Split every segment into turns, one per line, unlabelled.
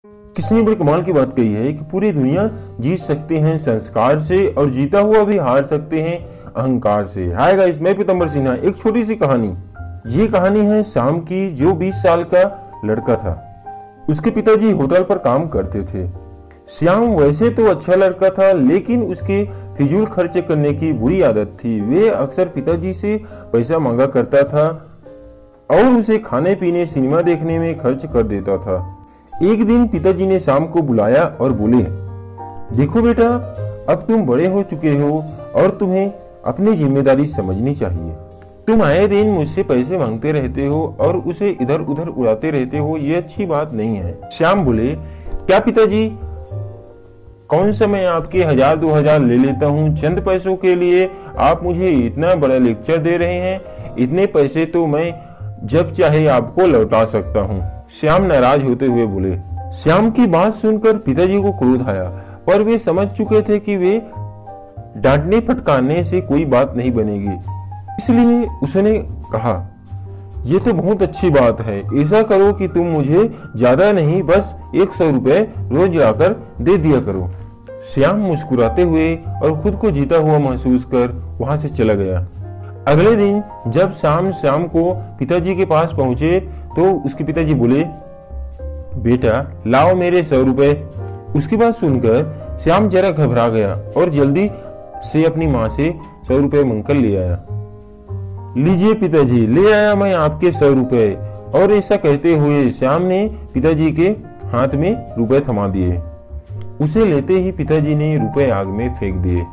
किसी ने बड़ी कमाल की बात कही है कि पूरी दुनिया जीत सकते हैं संस्कार से और जीता हुआ भी हार सकते हैं अहंकार से। हाय गाइस, मैं पीतांबर सिन्हा। एक छोटी सी कहानी। ये कहानी है श्याम की, जो 20 साल का लड़का था। उसके पिताजी होटल पर काम करते थे। श्याम वैसे तो अच्छा लड़का था, लेकिन उसके फिजूल खर्च करने की बुरी आदत थी। वे अक्सर पिताजी से पैसा मांगा करता था और उसे खाने पीने, सिनेमा देखने में खर्च कर देता था। एक दिन पिताजी ने श्याम को बुलाया और बोले, देखो बेटा, अब तुम बड़े हो चुके हो और तुम्हें अपनी जिम्मेदारी समझनी चाहिए। तुम आए दिन मुझसे पैसे मांगते रहते हो और उसे इधर उधर उड़ाते रहते हो, ये अच्छी बात नहीं है। श्याम बोले, क्या पिताजी, कौन सा मैं आपके 1000-2000 ले लेता हूँ चंद पैसों के लिए? आप मुझे इतना बड़ा लेक्चर दे रहे हैं। इतने पैसे तो मैं जब चाहे आपको लौटा सकता हूँ। श्याम नाराज होते हुए बोले। श्याम की बात सुनकर पिताजी को क्रोध आया, पर वे समझ चुके थे कि वे डांटने फटकारने से कोई बात नहीं बनेगी। इसलिए उसने कहा, ये तो बहुत अच्छी बात है। ऐसा करो कि तुम मुझे ज्यादा नहीं, बस 100 रुपए रोज लाकर दे दिया करो। श्याम मुस्कुराते हुए और खुद को जीता हुआ महसूस कर वहां से चला गया। अगले दिन जब श्याम को पिताजी के पास पहुंचे तो उसके पिताजी बोले, बेटा लाओ मेरे 100 रुपए। उसकी बात सुनकर श्याम जरा घबरा गया और जल्दी से अपनी माँ से 100 रुपए मांगकर ले आया। लीजिए पिताजी, ले आया मैं आपके 100 रुपए। और ऐसा कहते हुए श्याम ने पिताजी के हाथ में रुपए थमा दिए। उसे लेते ही पिताजी ने रुपए आग में फेंक दिए।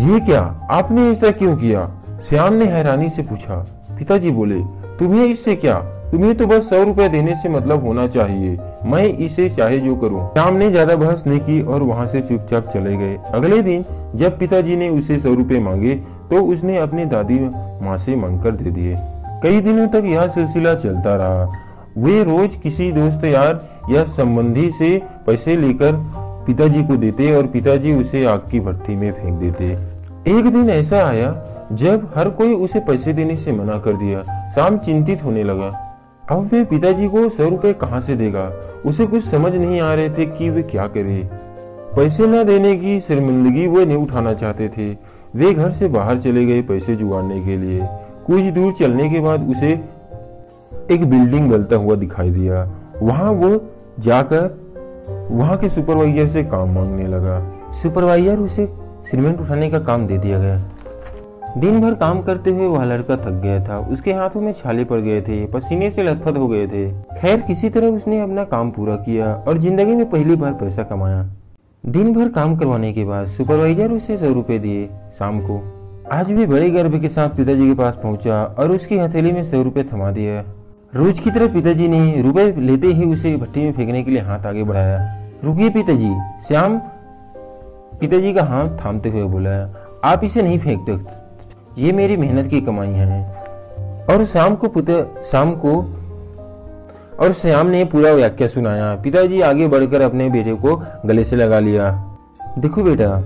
ये क्या, आपने ऐसा क्यों किया? श्याम ने हैरानी से पूछा। पिताजी बोले, तुम्हें इससे क्या? तुम्हें तो बस 100 रुपए देने से मतलब होना चाहिए। मैं इसे चाहे जो करूं। श्याम ने ज्यादा बहस नहीं की और वहां से चुपचाप चले गए। अगले दिन जब पिताजी ने उसे 100 रुपए मांगे तो उसने अपनी दादी माँ से मांगकर दे दिए। कई दिनों तक यह सिलसिला चलता रहा। वे रोज किसी दोस्त यार या संबंधी से पैसे लेकर पिताजी को देते और पिताजी उसे आग की भट्टी में फेंक देते। एक दिन ऐसा आया जब हर कोई उसे पैसे देने से मना कर दिया। श्याम चिंतित होने लगा। अब वे पिताजी को 100 रुपए कहाँ से देगा? उसे कुछ समझ नहीं आ रहे थे कि वे क्या करे। पैसे न देने की शर्मिंदगी वो नहीं उठाना चाहते थे। वे घर से बाहर चले गए पैसे जुगाड़ने के लिए। कुछ दूर चलने के बाद उसे एक बिल्डिंग बनता हुआ दिखाई दिया। वहां वो जाकर वहां के सुपरवाइजर से काम मांगने लगा। सुपरवाइजर उसे सीमेंट उठाने का काम दे दिया गया। दिन भर काम करते हुए वह लड़का थक गया था। उसके हाथों में छाले पड़ गए थे, पसीने से लथपथ हो गए थे। खैर, किसी तरह उसने अपना काम पूरा किया और जिंदगी में पहली बार पैसा कमाया। दिन भर काम करवाने के बाद सुपरवाइजर उसे 100 रुपए दिए। शाम को आज भी बड़े गर्व के साथ पिताजी के पास पहुंचा और उसकी हथेली में 100 रुपए थमा दिया। रोज की तरह पिताजी ने रुपए लेते ही उसे भट्टी में फेंकने के लिए हाथ आगे बढ़ाया। रुकिए पिताजी, श्याम पिताजी का हाथ थामते हुए बोला, आप इसे नहीं फेंक सकते, ये मेरी मेहनत की कमाई है। और श्याम ने पूरा वाक्य सुनाया। पिताजी आगे बढ़कर अपने बेटे को गले से लगा लिया। देखो बेटा,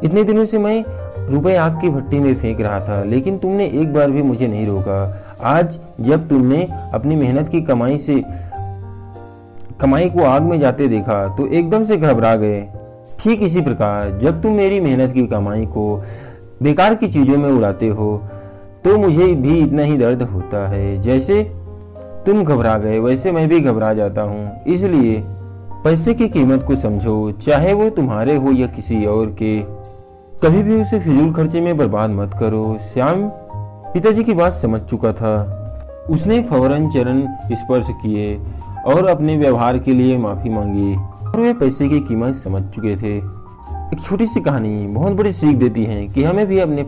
इतने दिनों से मैं रुपए आग की भट्टी में फेंक रहा था, लेकिन तुमने एक बार भी मुझे नहीं रोका। आज जब तुमने अपनी मेहनत की कमाई को आग में जाते देखा तो एकदम से घबरा गए। ठीक इसी प्रकार जब तुम मेरी मेहनत की कमाई को बेकार की चीजों में उड़ाते हो तो मुझे भी इतना ही दर्द होता है। जैसे तुम घबरा गए वैसे मैं भी घबरा जाता हूँ। इसलिए पैसे की कीमत को समझो, चाहे वो तुम्हारे हो या किसी और के। कभी भी उसे फिजूल खर्चे में बर्बाद मत करो। श्याम पिताजी की बात समझ चुका था। उसने फौरन चरण स्पर्श किए और अपने व्यवहार के लिए माफी मांगी और वे पैसे की कीमत समझ चुके थे। एक छोटी सी कहानी बहुत बड़ी सीख देती है कि हमें भी अपने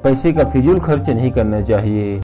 पैसे का फिजूल खर्च नहीं करना चाहिए।